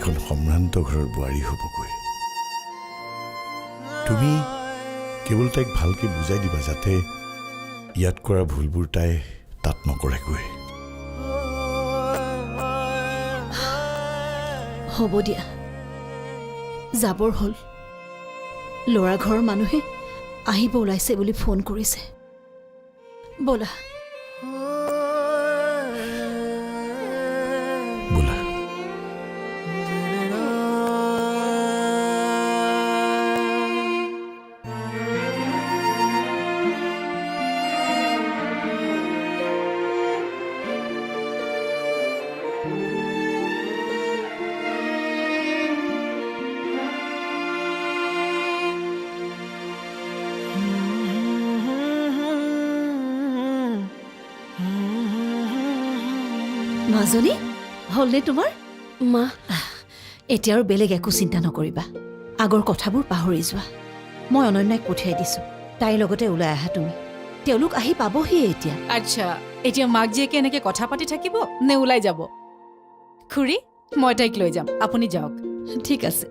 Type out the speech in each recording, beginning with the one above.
এখন সম্ভ্ৰান্ত ঘৰৰ বোৱাৰী হ'বগৈ। তুমি কেৱল তাইক ভালকৈ বুজাই দিবা যাতে ইয়াত কৰা ভুলবোৰ তাই তাত নকৰেগৈ। হ'ব দিয়া, যাবৰ হ'ল। ল'ৰা ঘৰৰ মানুহে আহিব ওলাইছে বুলি ফোন কৰিছে। ব'লা। বোলা। মাজনী হ'লনে তোমাৰ? মা, এতিয়া আৰু বেলেগ একো চিন্তা নকৰিবা। আগৰ কথাবোৰ পাহৰি যোৱা। মই অনন্যাক পঠিয়াই দিছোঁ, তাইৰ লগতে ওলাই আহা তুমি। তেওঁলোক আহি পাবহিয়ে এতিয়া। আচ্ছা, এতিয়া মাক জীয়েকে এনেকে কথা পাতি থাকিব নে ওলাই যাব? খুৰী, মই তাইক লৈ যাম, আপুনি যাওক। ঠিক আছে।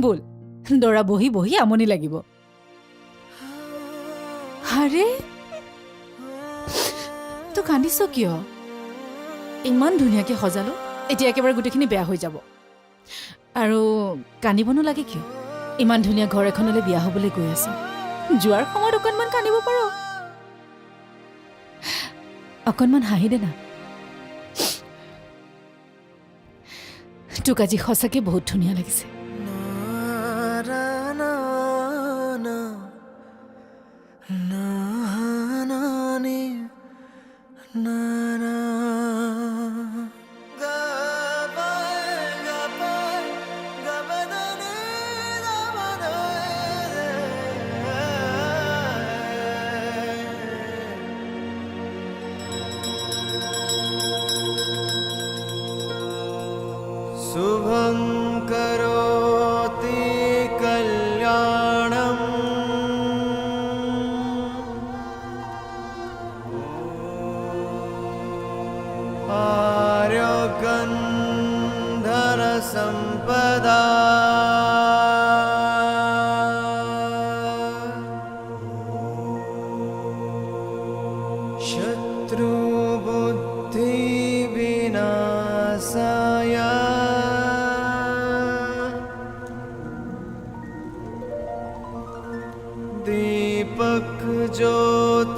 ব'ল, দৰা বহি বহি আমনি লাগিব। আৰে, তই কান্দিছ কিয়? ইমান ধুনীয়াকে সজালো, এতিয়া একেবাৰে গোটেইখিনি বেয়া হৈ যাব। আৰু কান্দিব নালাগে কিয়? ইমান ধুনীয়া ঘৰ এখনলৈ বিয়া হ'বলৈ গৈ আছে, যোৱাৰ সময়ত অকণমান কান্দিব পাৰ। অকণমান হাঁহি দে না। তোক আজি সঁচাকৈ বহুত ধুনীয়া লাগিছে। शुभं करोति कल्याणम् आरोग्यं धनसम्पदा शत्रुबुद्धिविनाशाय दीपक ज्योतिर्नमस्तुते।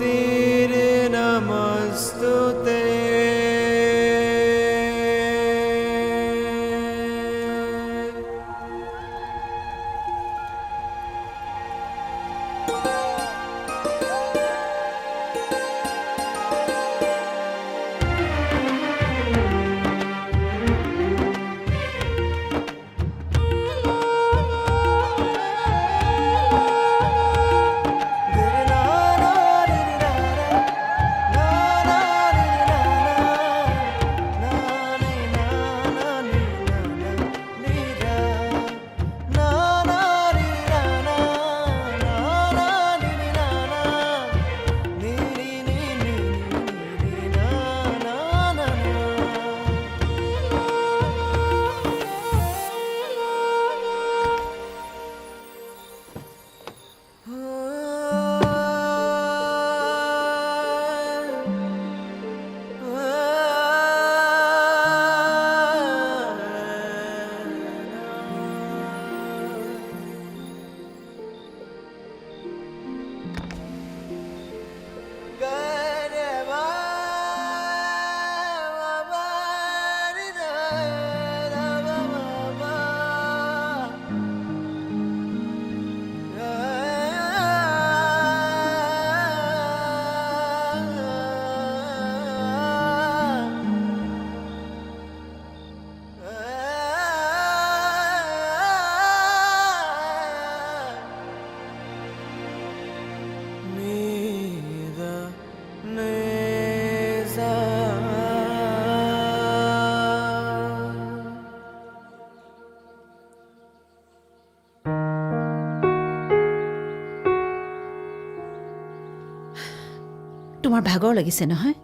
তোমাৰ ভাগৰ লাগিছে নহয়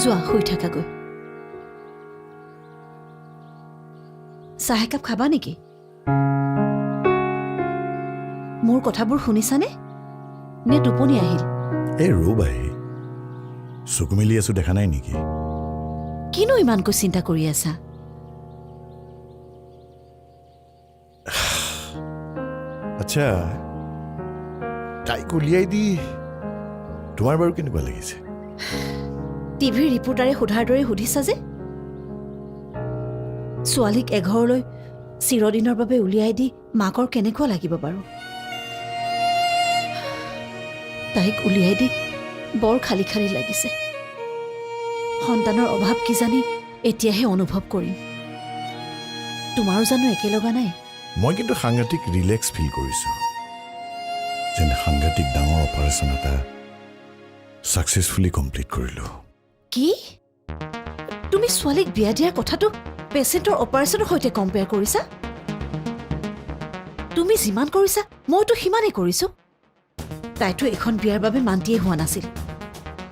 যোৱা শুই থাকাগৈ চাহ একাপ খাবা নেকি মোৰ কথাবোৰ শুনিছানে নে টোপনি আহিল এই ৰ'বাই চকু মেলি আছো দেখা নাই নেকি কিনো ইমানকৈ চিন্তা কৰি আছা আচ্ছা তাইক উলিয়াই দি তোমাৰ বাৰু কেনেকুৱা লাগিছে টিভিৰ ৰিপৰ্টাৰে সোধাৰ দৰে সুধিছা যে ছোৱালীক এঘৰলৈ চিৰদিনৰ বাবে উলিয়াই দি মাকৰ কেনেকুৱা লাগিব বাৰু তাইক উলিয়াই দি বৰ খালী খালী লাগিছে সন্তানৰ অভাৱ কিজানি এতিয়াহে অনুভৱ কৰিম তোমাৰো জানো একে লগা নাই মই কিন্তু সাংঘাতিক ৰিলেক্স ফিল কৰিছোঁ যেন সাংঘাতিক ডাঙৰ অপাৰেশ্যন এটা ছাকচেছফুলি কমপ্লিট কৰিলোঁ কি তুমি ছোৱালীক বিয়া দিয়াৰ কথাটো পেচেণ্টৰ অপাৰেশ্যনৰ সৈতে কম্পেয়াৰ কৰিছা তুমি যিমান কৰিছা মইতো সিমানেই কৰিছোঁ তাইতো এখন বিয়াৰ বাবে মান্তিয়ে হোৱা নাছিল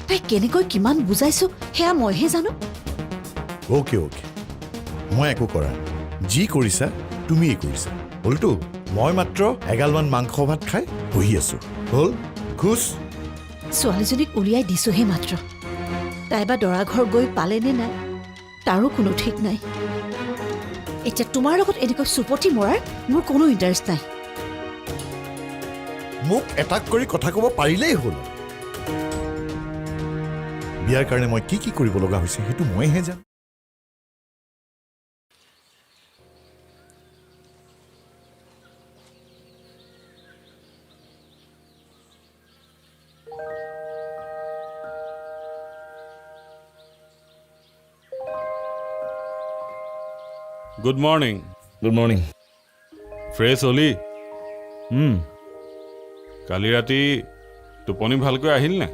তাই কেনেকৈ কিমান বুজাইছোঁ সেয়া মইহে জানো অ'কে মই একো কৰা নাই। যি কৰিছা তুমিয়ে কৰিছা হ'লতো মই মাত্ৰ এগালমান মাংস ভাত খাই বহি আছোঁ হ'ল খুচ ছোৱালীজনীক উলিয়াই দিছোঁহে মাত্ৰ তাই বা দৰা ঘৰ গৈ পালে নে নাই তাৰো কোনো ঠিক নাই এতিয়া তোমাৰ লগত এনেকৈ চুপতি মৰাৰ মোৰ কোনো ইণ্টাৰেষ্ট নাই মোক এটাক কৰি কথা ক'ব পাৰিলেই হ'ল বিয়াৰ কাৰণে মই কি কৰিব লগা হৈছে সেইটো মইহে জানো good morning good morning fresh হলি কালি ৰাতি টোপনি ভালকৈ আহিল নে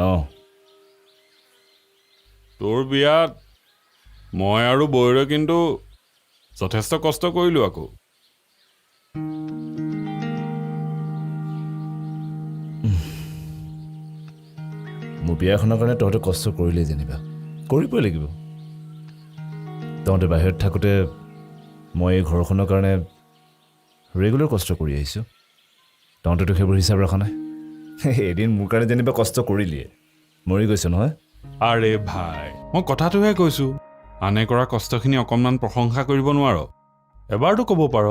অঁ তোৰ বিয়াত মই আৰু বৌৰে কিন্তু যথেষ্ট কষ্ট কৰিলোঁ আকৌ মোৰ বিয়াখনৰ কাৰণে তহঁতে কষ্ট কৰিলেই যেনিবা কৰিবই লাগিব তহঁতে বাহিৰত থাকোঁতে মই এই ঘৰখনৰ কাৰণে ৰেগুলাৰ কষ্ট কৰি আহিছোঁ তহঁতেতো সেইবোৰ হিচাপ ৰখা নাই এদিন মোৰ কাৰণে যেনিবা কষ্ট কৰিলিয়ে মৰি গৈছ নহয় আৰে ভাই মই কথাটোহে কৈছোঁ আনে কৰা কষ্টখিনি অকণমান প্ৰশংসা কৰিব নোৱাৰ এবাৰতো ক'ব পাৰ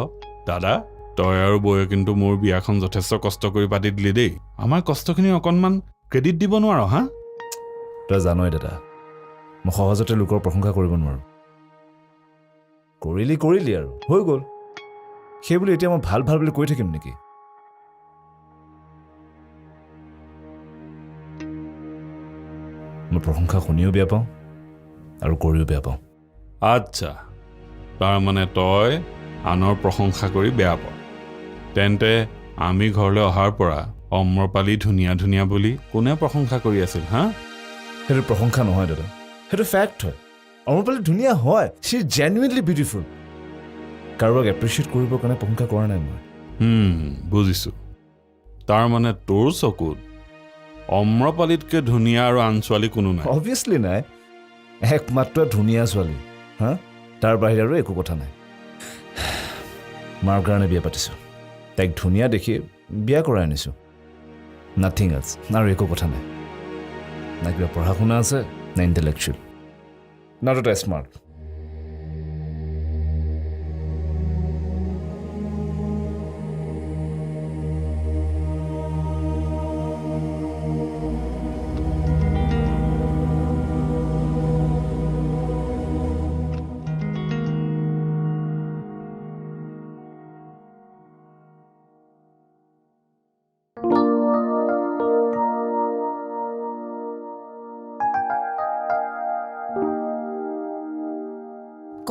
দাদা তই আৰু বৌয়ে কিন্তু মোৰ বিয়াখন যথেষ্ট কষ্ট কৰি পাতি দিলি দেই আমাৰ কষ্টখিনি অকণমান ক্ৰেডিট দিব নোৱাৰ হা তই জানই দাদা মই সহজতে লোকৰ প্ৰশংসা কৰিব নোৱাৰোঁ কৰিলি আৰু হৈ গ'ল সেই বুলি এতিয়া মই ভাল বুলি কৈ থাকিম নেকি মই প্ৰশংসা শুনিও বেয়া পাওঁ আৰু কৰিও বেয়া পাওঁ আচ্ছা তাৰমানে তই আনৰ প্ৰশংসা কৰি বেয়া পাওঁ তেন্তে আমি ঘৰলৈ অহাৰ পৰা অম্ৰপালি ধুনীয়া ধুনীয়া বুলি কোনে প্ৰশংসা কৰি আছিল হা সেইটো প্ৰশংসা নহয় দাদা সেইটো ফেক্ট হয় অম্ৰপালি ধুনীয়া হয় শ্বি ইজ জেনুইনলি বিউটিফুল কাৰোবাক এপ্ৰিচিয়েট কৰিবৰ কাৰণে প্ৰশংসা কৰা নাই মই বুজিছোঁ তাৰমানে তোৰ চকুত অম্ৰপালিতকৈ ধুনীয়া আৰু আন ছোৱালী কোনো নাই অবভিয়াছলি নাই একমাত্ৰ ধুনীয়া ছোৱালী হা তাৰ বাহিৰে আৰু একো কথা নাই মাৰ কাৰণে বিয়া পাতিছোঁ তাইক ধুনীয়া দেখি বিয়া কৰাই আনিছোঁ নাথিং এলছ আৰু একো কথা নাই না কিবা পঢ়া শুনা আছে না ইণ্টেলেকচুৱেল নট এট স্মাৰ্ট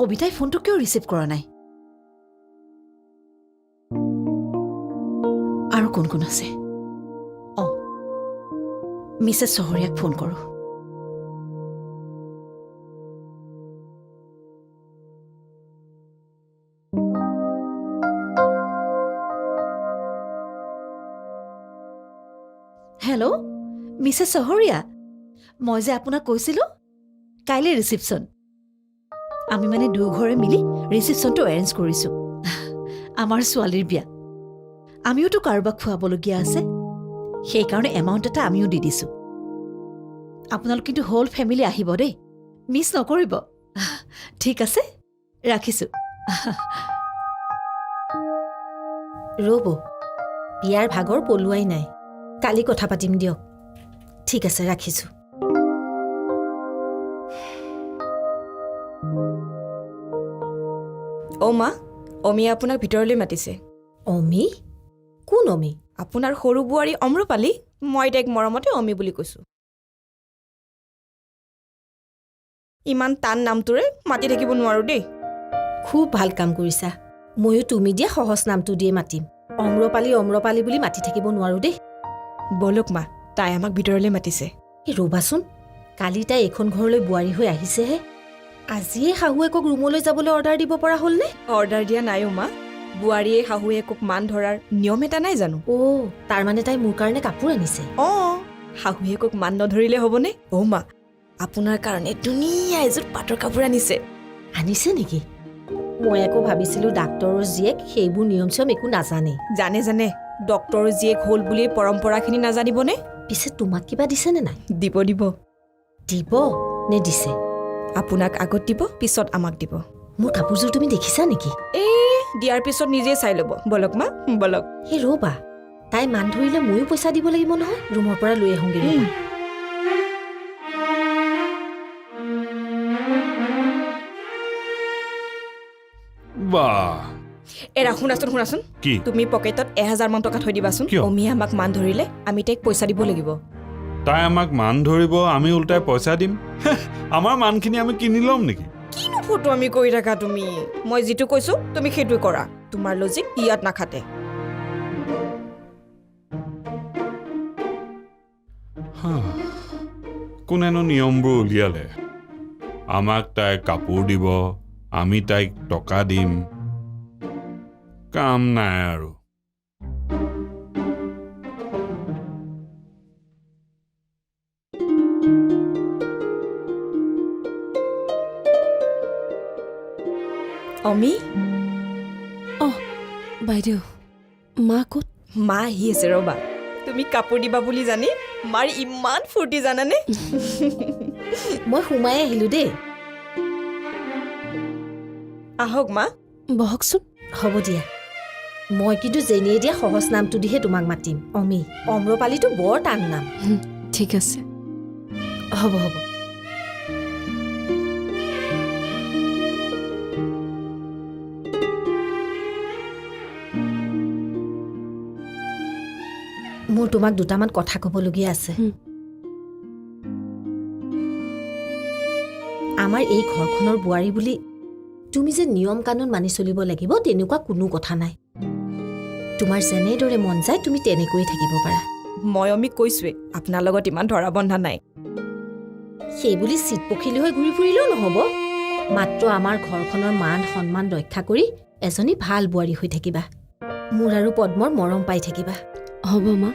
কবিতাই ফোনটো কিয় ৰিচিভ কৰা নাই আৰু কোন কোন আছে মিছেছ চহৰীয়াক ফোন কৰোঁ হেল্ল' মিছেছ চহৰীয়া, মই যে আপোনাক কৈছিলোঁ কাইলৈ ৰিচিপশ্যন। আমি মানে দুয়োঘৰে মিলি ৰিচিপশ্যনটো এৰেঞ্জ কৰিছোঁ। আমাৰ ছোৱালীৰ বিয়া, আমিওতো কাৰোবাক খুৱাবলগীয়া আছে, সেইকাৰণে এমাউণ্ট এটা আমিও দি দিছোঁ। আপোনালোক কিন্তু হোল ফেমিলি আহিব দেই, মিছ নকৰিব। ঠিক আছে, ৰাখিছোঁ। ৰ'ব, বিয়াৰ ভাগৰ পলোৱাই নাই, কালি কথা পাতিম দিয়ক। ঠিক আছে, ৰাখিছোঁ। অ' মা, অমিয়ে আপোনাক ভিতৰলৈ মাতিছে। অমি? কোন অমি? আপোনাৰ সৰু বোৱাৰী অম্ৰপালি। মই তাইক মৰমতে অমি বুলি কৈছোঁ। ইমান টান নামটোৰে মাতি থাকিব নোৱাৰোঁ দেই। খুব ভাল কাম কৰিছা। ময়ো তুমি দিয়া সহজ নামটো দিয়ে মাতিম। অম্ৰপালি অম্ৰপালি বুলি মাতি থাকিব নোৱাৰোঁ দেই। বলক মা, তাই আমাক ভিতৰলৈ মাতিছে। এই ৰ'বাচোন, কালি তাই এইখন ঘৰলৈ বোৱাৰী হৈ আহিছেহে, আজিয়ে শাহুৱেকক ৰুমলৈ যাবলৈ অৰ্ডাৰ দিব পৰা হ'লনে? অৰ্ডাৰ দিয়া নাইও মা, বোৱাৰীয়ে শাহুৱেকক মান ধৰাৰ নিয়ম এটা নাই জানো? অ', তাৰমানে তাই মোৰ কাৰণে কাপোৰ আনিছে। অঁ, শাহুৱেকক মান নধৰিলে হ'বনে? অ' মা, আপোনাৰ কাৰণে ধুনীয়া এযোৰ পাটৰ কাপোৰ আনিছে। আনিছে নেকি? মই আকৌ ভাবিছিলোঁ ডাক্তৰৰ জীয়েক সেইবোৰ নিয়ম চিয়ম একো নাজানে। জানে জানে, ডক্তৰৰ জীয়েক হ'ল বুলিয়ে পৰম্পৰাখিনি নাজানিবনে? পিছে তোমাক কিবা দিছেনে নাই? দিব দিব। দিব নে দিছে? আপোনাক আগত দিব, পিছত আমাক দিব। মোৰ কাপোৰযোৰ তুমি দেখিছা নেকি? দিয়াৰ পিছত নিজে চাই ল'ব। বলক মা, বলক। সেই ৰ'বা, তাই মান ধৰিলে ময়ো পইচা দিব লাগিব নহয়। ৰুমৰ পৰা লৈ আহোঁগৈ ৰ'বা। বাহ, এৰা শুনাচোন। কি? তুমি পকেটত 1000 টকা থৈ দিবাচোন। কিয়? অমিয়ে আমাক মান ধৰিলে আমি তাইক পইচা দিব লাগিব। তাই আমাক মান ধৰিব, আমি ওলটাই পইচা দিম? আমাৰ মানখিনি আমি কিনি ল'ম নেকি? কিনো ফটো আমি কৰি থাকা তুমি? মই যিটো কৈছো তুমি সেইটোৱে কৰা। তোমাৰ লজিক ইয়াত নাখাতে। কোনেনো নিয়মবোৰ উলিয়ালে? আমাক তাই কাপোৰ দিব, আমি তাইক টকা দিম, কাম নাই আৰু। অমি, বাইদেউ, মা ক'ত? মা আহি আছে ৰ'বা। তুমি কাপোৰ দিবা বুলি জানি মাৰ ইমান ফূৰ্তি জানানে? মই সোমাই আহিলোঁ দেই। আহক মা। বহকচোন। হ'ব দিয়া, মই কিন্তু যেনিয়ে দিয়া সহজ নামটো দিহে তোমাক মাতিম, অমি। অম্ৰপালিটো বৰ টান নাম। ঠিক আছে। হ'ব। মোৰ তোমাক দুটামান কথা ক'বলগীয়া আছে। আমাৰ এই ঘৰখনৰ বোৱাৰী বুলি তুমি যে নিয়ম কানুন মানি চলিব লাগিব তেনেকুৱা কোনো কথা নাই। তোমাৰ যেনেদৰে মন যায় তুমি তেনেকৈয়ে থাকিব পাৰা। মই অমিক কৈছোৱে আপোনাৰ লগত ইমান ধৰা বন্ধা নাই। সেইবুলি চিট পখিলি হৈ ঘূৰি ফুৰিলেও নহ'ব। মাত্ৰ আমাৰ ঘৰখনৰ মান সন্মান ৰক্ষা কৰি এজনী ভাল বোৱাৰী হৈ থাকিবা। মোৰ আৰু পদ্মৰ মৰম পাই থাকিবা। হ'ব মা,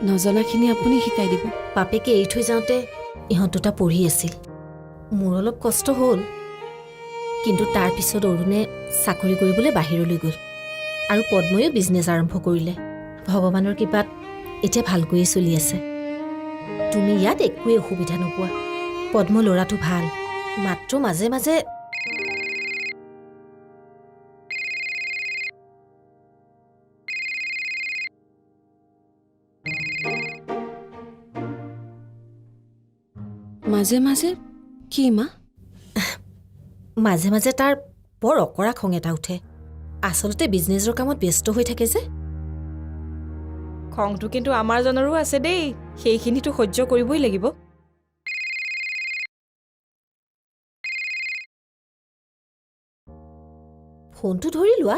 নজনাখিনি আপুনি শিকাই দিব। বাপেকে এৰি থৈ যাওঁতে ইহঁত দুটা পঢ়ি আছিল। মোৰ অলপ কষ্ট হ'ল, কিন্তু তাৰ পিছত অৰুণে চাকৰি কৰিবলৈ বাহিৰলৈ গ'ল আৰু পদ্ময়ো বিজনেছ আৰম্ভ কৰিলে। ভগৱানৰ কৃপাত এতিয়া ভালকৈয়ে চলি আছে। তুমি ইয়াত একোৱেই অসুবিধা নোপোৱা। পদ্ম ল'ৰাটো ভাল, মাত্ৰ মাজে মাজে মাজে মাজে কি মা? মাজে মাজে তাৰ বৰ অকৰা খং এটা উঠে। আচলতে বিজনেছৰ কামত ব্যস্ত হৈ থাকে যে। খংটো কিন্তু আমাৰ জনৰো আছে দেই, সেইখিনিতো সহ্য কৰিবই লাগিব। ফোনটো ধৰি লোৱা।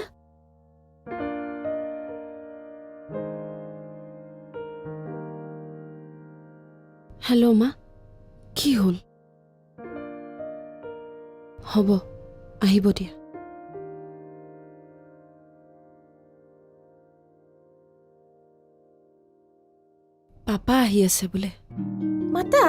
হেল্ল' মা, কি হ'ল? হ'ব, আহিব দিয়া। পাপা আহি আছে বোলে। মাতা